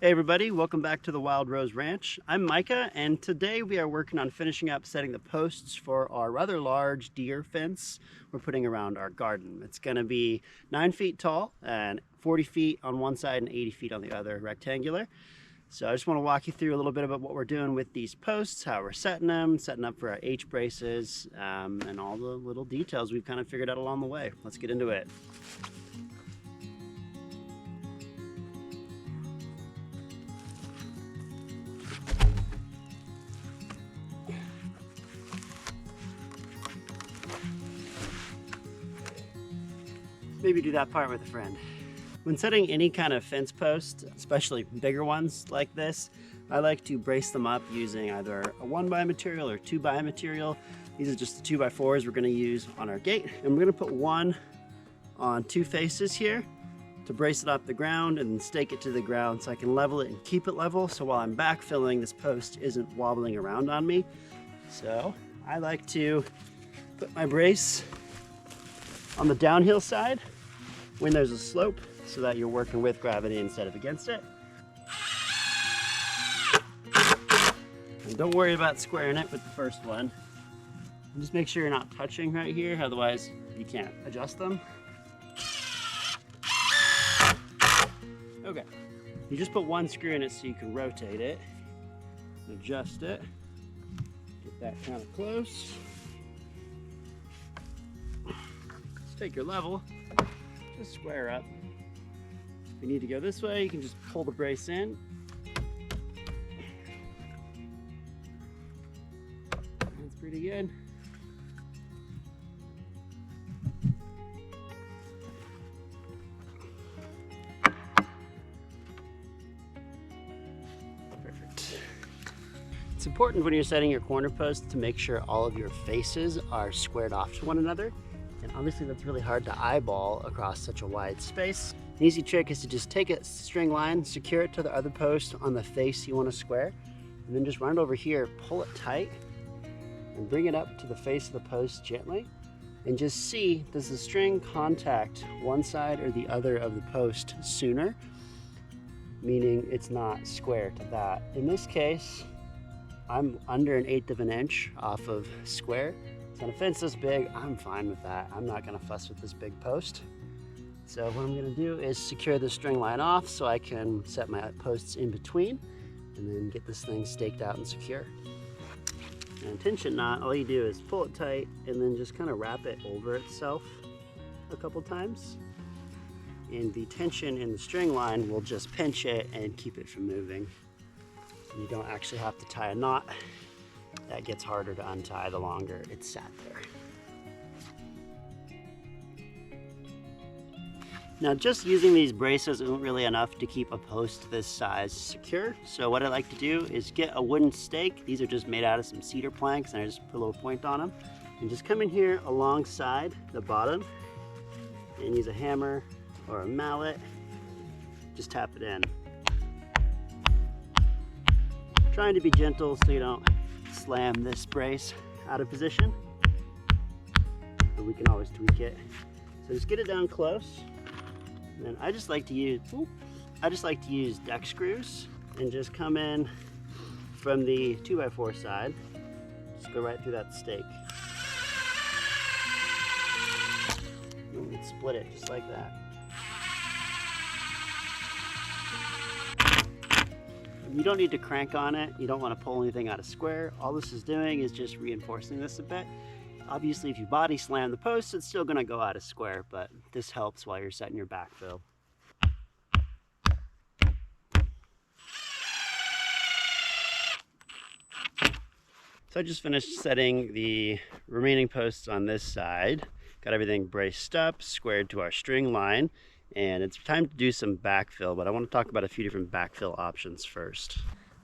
Hey everybody, welcome back to the Wild Rose Ranch. I'm Micah, and today we are working on finishing up setting the posts for our rather large deer fence we're putting around our garden. It's going to be 9 feet tall and 40 feet on one side and 80 feet on the other, rectangular. So I just want to walk you through a little bit about what we're doing with these posts, how we're setting them, setting up for our H braces, and all the little details we've kind of figured out along the way. Let's get into it. Maybe do that part with a friend. When setting any kind of fence post, especially bigger ones like this, I like to brace them up using either a 1x material or 2x material. These are just the 2x4s we're going to use on our gate. And we're going to put one on two faces here to brace it off the ground and stake it to the ground so I can level it and keep it level. So while I'm backfilling, this post isn't wobbling around on me. So I like to put my brace on the downhill side when there's a slope so that you're working with gravity instead of against it. And don't worry about squaring it with the first one. And just make sure you're not touching right here, otherwise you can't adjust them. Okay, you just put one screw in it so you can rotate it, adjust it, get that kind of close. Just take your level, just square up. If you need to go this way, you can just pull the brace in. That's pretty good. Perfect. It's important when you're setting your corner posts to make sure all of your faces are squared off to one another. And obviously that's really hard to eyeball across such a wide space. An easy trick is to just take a string line, secure it to the other post on the face you want to square, and then just run it over here, pull it tight, and bring it up to the face of the post gently. And just see, does the string contact one side or the other of the post sooner? Meaning it's not square to that. In this case, I'm under 1/8 of an inch off of square. So on a fence this big, I'm fine with that. I'm not gonna fuss with this big post. So what I'm gonna do is secure the string line off so I can set my posts in between and then get this thing staked out and secure. And tension knot, all you do is pull it tight and then just kind of wrap it over itself a couple times. And the tension in the string line will just pinch it and keep it from moving. You don't actually have to tie a knot. That gets harder to untie the longer it's sat there. Now just using these braces isn't really enough to keep a post this size secure. So what I like to do is get a wooden stake. These are just made out of some cedar planks and I just put a little point on them. And just come in here alongside the bottom and use a hammer or a mallet. Just tap it in. Trying to be gentle so you don't slam this brace out of position, but we can always tweak it. So just get it down close, and then I just like to use deck screws and just come in from the 2x4 side. Just go right through that stake and split it just like that. You don't need to crank on it. You don't want to pull anything out of square. All this is doing is just reinforcing this a bit. Obviously, if you body slam the post, it's still going to go out of square, but this helps while you're setting your backfill. So I just finished setting the remaining posts on this side. Got everything braced up, squared to our string line. And it's time to do some backfill, but I want to talk about a few different backfill options first.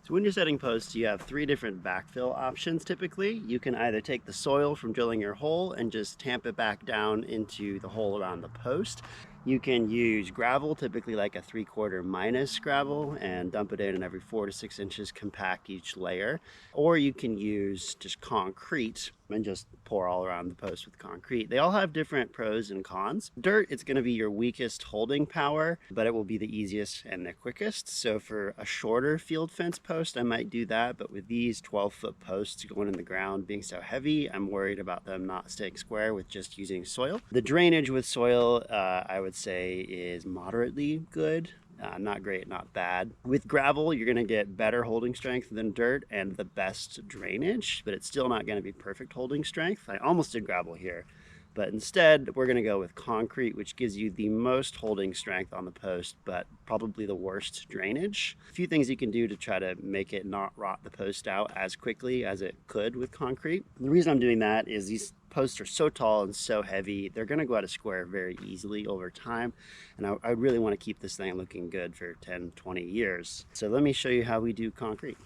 So when you're setting posts, you have 3 different backfill options typically. You can either take the soil from drilling your hole and just tamp it back down into the hole around the post. You can use gravel, typically like a 3/4 minus gravel, and dump it in and every 4 to 6 inches compact each layer. Or you can use just concrete and just pour all around the post with concrete. They all have different pros and cons. Dirt, it's going to be your weakest holding power, but it will be the easiest and the quickest. So for a shorter field fence post, I might do that. But with these 12-foot posts going in the ground being so heavy, I'm worried about them not staying square with just using soil. The drainage with soil, I would say, is moderately good. Not great, not bad. With gravel, you're gonna get better holding strength than dirt and the best drainage, but it's still not gonna be perfect holding strength. I almost did gravel here, but instead we're gonna go with concrete, which gives you the most holding strength on the post, but probably the worst drainage. A few things you can do to try to make it not rot the post out as quickly as it could with concrete. The reason I'm doing that is these posts are so tall and so heavy, they're going to go out of square very easily over time. And I really want to keep this thing looking good for 10, 20 years. So let me show you how we do concrete.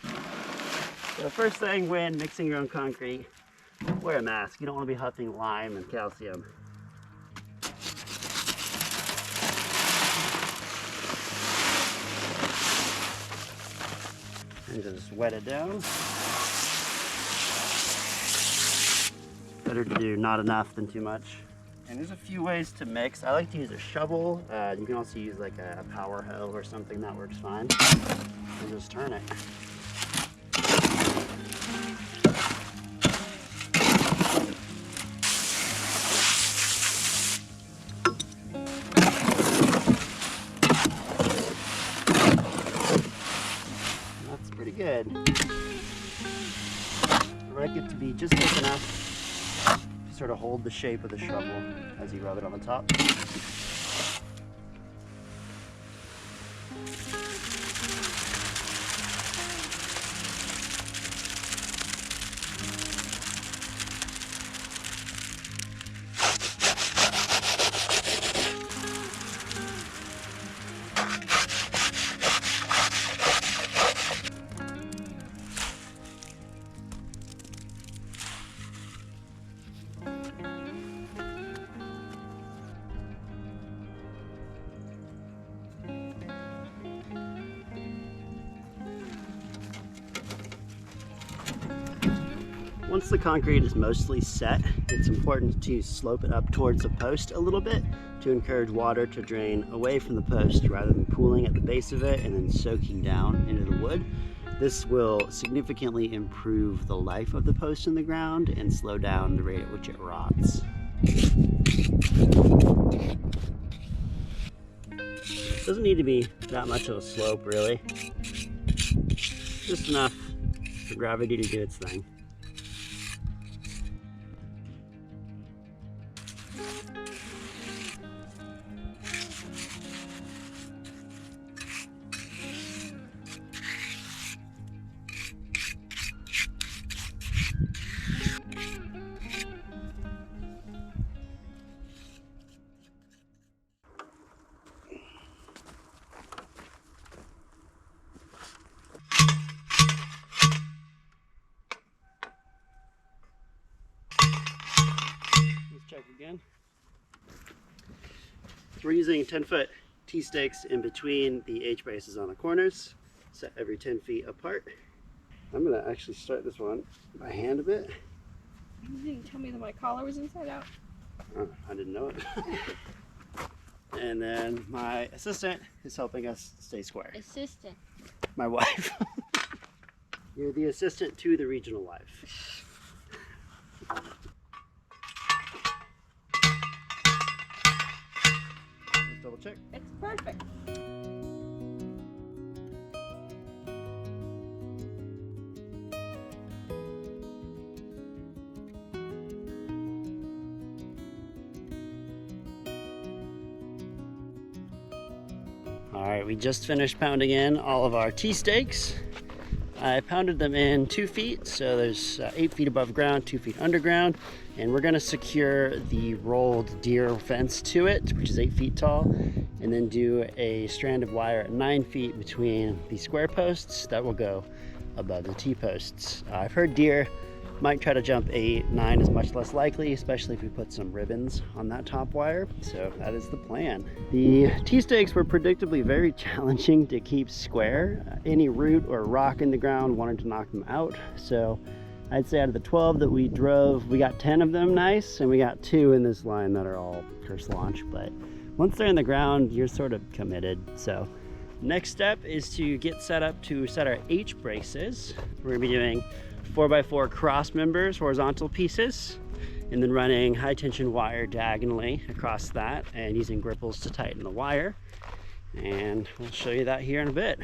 So the first thing when mixing your own concrete, wear a mask. You don't want to be huffing lime and calcium. And just wet it down. Better to do not enough than too much. And there's a few ways to mix. I like to use a shovel. You can also use like a power hoe or something, that works fine. And just turn it. That's pretty good. I like it to be just thick enough to sort of hold the shape of the shovel as you rub it on the top. Once the concrete is mostly set, it's important to slope it up towards the post a little bit to encourage water to drain away from the post rather than pooling at the base of it and then soaking down into the wood. This will significantly improve the life of the post in the ground and slow down the rate at which it rots. It doesn't need to be that much of a slope, really. Just enough for gravity to do its thing. Check again. So we're using 10-foot T-stakes in between the H-braces on the corners, set every 10 feet apart. I'm gonna actually start this one by hand a bit. You didn't tell me that my collar was inside out. Oh, I didn't know it. And then my assistant is helping us stay square. Assistant. My wife. You're the assistant to the regional wife. Double check. It's perfect. All right, we just finished pounding in all of our T-stakes. I pounded them in 2 feet, so there's 8 feet above ground, 2 feet underground, and we're gonna secure the rolled deer fence to it, which is 8 feet tall, and then do a strand of wire at 9 feet between the square posts that will go above the T-posts. I've heard deer might try to jump 8, 9 is much less likely, especially if we put some ribbons on that top wire. So that is the plan. The T-stakes were predictably very challenging to keep square. Any root or rock in the ground wanted to knock them out. So I'd say out of the 12 that we drove, we got 10 of them nice, and we got 2 in this line that are all curse launch. But once they're in the ground, you're sort of committed. So next step is to get set up to set our H braces. We're gonna be doing 4x4 cross members, horizontal pieces, and then running high tension wire diagonally across that and using gripples to tighten the wire. And we'll show you that here in a bit.